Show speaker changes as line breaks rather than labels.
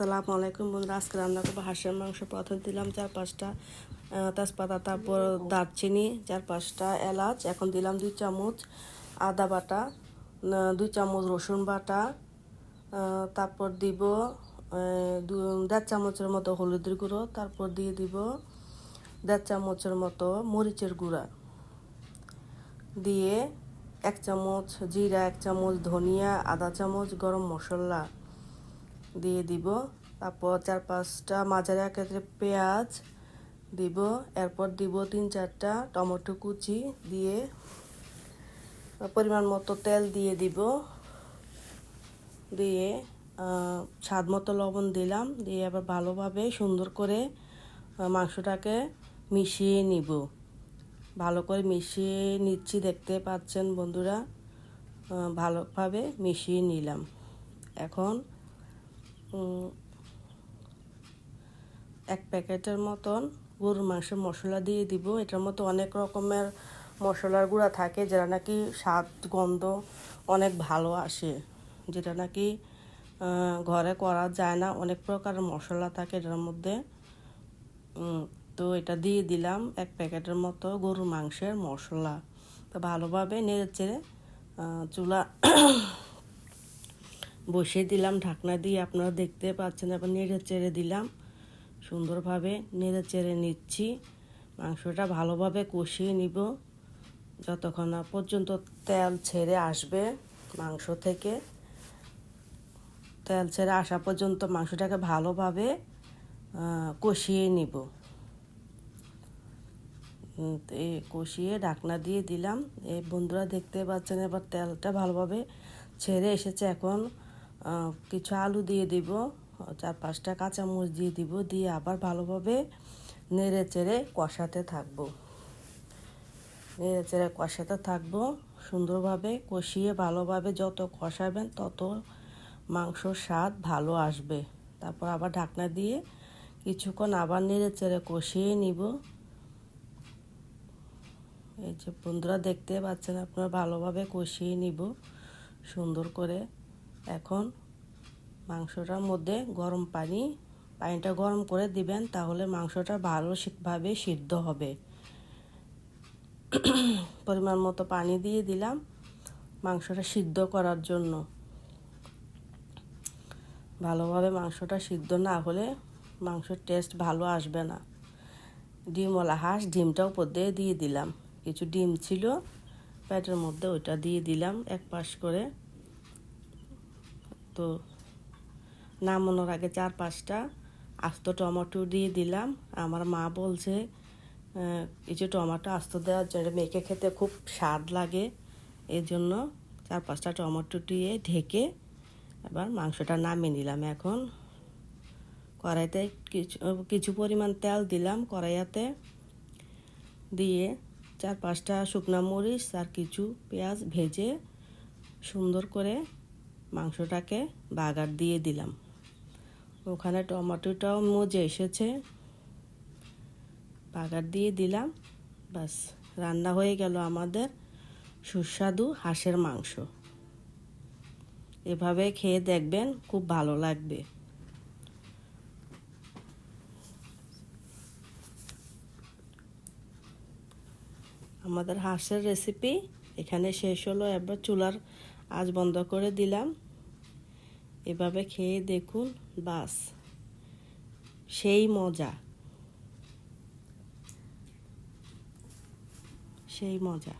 আসসালামু আলাইকুম বন্ধুরা, আজকে রান্না করবো হাঁসের মাংস। প্রথমে দিলাম 4-5টা তেজপাতা, তারপর দারচিনি, 4-5টা এলাচ। এখন দিলাম 2 চামচ আদা বাটা, 2 চামচ রসুন বাটা, তারপর দিব 1.5 চামচের মতো হলুদের গুঁড়ো, তারপর দিয়ে দিব 1.5 চামচের মতো মরিচের গুঁড়া, দিয়ে 1 চামচ জিরা, 1 চামচ ধনিয়া, আধা চামচ গরম মশলা দিয়ে দিব। তারপর 4-5টা মাঝারি আকারের পেঁয়াজ দিব। এরপর দিব 3-4টা টমেটো কুচি দিয়ে পরিমাণ মতো তেল দিয়ে দিব, দিয়ে স্বাদ মতো লবণ দিলাম, দিয়ে আবার ভালোভাবে সুন্দর করে মাংসটাকে মিশিয়ে নিব। ভালো করে মিশিয়ে নিচ্ছি, দেখতে পাচ্ছেন বন্ধুরা, ভালোভাবে মিশিয়ে নিলাম। এখন 1 প্যাকেটের মতন গরুর মাংসের মশলা দিয়ে দিব। এটার মতো অনেক রকমের মশলার গুঁড়া থাকে, যেটা নাকি স্বাদ গন্ধ অনেক ভালো আসে, যেটা নাকি ঘরে করা যায় না। অনেক প্রকারের মশলা থাকে এটার মধ্যে। তো এটা দিয়ে দিলাম 1 প্যাকেটের মতো গরুর মাংসের মশলা। তো ভালোভাবে নেড়েচেড়ে চুলা বসিয়ে দিলাম ঢাকনা দিয়ে। আপনারা দেখতে পাচ্ছেন, এবার নেড়ে চেড়ে দিলাম, সুন্দরভাবে নেড়ে চেড়ে নিচ্ছি। মাংসটা ভালোভাবে কষিয়ে নিব যতক্ষণ না পর্যন্ত তেল ছেড়ে আসবে মাংস থেকে। তেল ছেড়ে আসা পর্যন্ত মাংসটাকে ভালোভাবে কষিয়ে নিব। কষিয়ে ঢাকনা দিয়ে দিলাম। এই বন্ধুরা দেখতে পাচ্ছেন, এবার তেলটা ভালোভাবে ছেড়ে এসেছে। এখন কিছু আলু দিয়ে দিব, 4-5টা কাঁচামরিচ দিয়ে দিব, দিয়ে আবার ভালোভাবে নেড়ে চেড়ে কষাতে থাকবো। নেড়ে চেড়ে কষাতে থাকবো সুন্দরভাবে কষিয়ে। ভালোভাবে যত কষাবেন তত মাংসর স্বাদ ভালো আসবে। তারপর আবার ঢাকনা দিয়ে কিছুক্ষণ আবার নেড়ে চেড়ে কষিয়ে নিব। এই যে বন্ধুরা দেখতে পাচ্ছেন, আপনারা ভালোভাবে কষিয়ে নিব সুন্দর করে। এখন মাংসটার মধ্যে গরম পানিটা গরম করে দিবেন, তাহলে মাংসটা ভালোভাবে সিদ্ধ হবে। পরিমাণ মতো পানি দিয়ে দিলাম মাংসটা সিদ্ধ করার জন্য। ভালোভাবে মাংসটা সিদ্ধ না হলে মাংসের টেস্ট ভালো আসবে না। ডিমওয়ালা হাঁস, ডিমটাও উপর দিয়ে দিলাম। কিছু ডিম ছিল প্যাটের মধ্যে, ওইটা দিয়ে দিলাম 1 পাশ করে। তো নামানোর আগে 4-5টা আস্ত টমেটো দিয়ে দিলাম। আমার মা বলছে কিছু টমেটো আস্ত দেওয়ার জন্য, মেখে খেতে খুব স্বাদ লাগে। এই জন্য 4-5টা টমেটো দিয়ে ঢেকে এবার মাংসটা নামিয়ে নিলাম। এখন কড়াইতে কিছু পরিমাণ তেল দিলাম কড়াইয়াতে, দিয়ে 4-5টা শুকনো মরিচ আর কিছু পেঁয়াজ ভেজে সুন্দর করে মাংসটাকে বাগার দিয়ে দিলাম। ওখানে টমেটোটাও মজে এসেছে, বাগার দিয়ে দিলাম। বাস, রান্না হয়ে গেল আমাদের সুস্বাদু হাঁসের মাংস। এভাবে খেয়ে দেখবেন, খুব ভালো লাগবে। আমাদের হাঁসের রেসিপি এখানে শেষ হলো। এবার চুলার আঁচ বন্ধ করে দিলাম। এভাবে খেয়ে দেখুন, বাস সেই মজা, সেই মজা।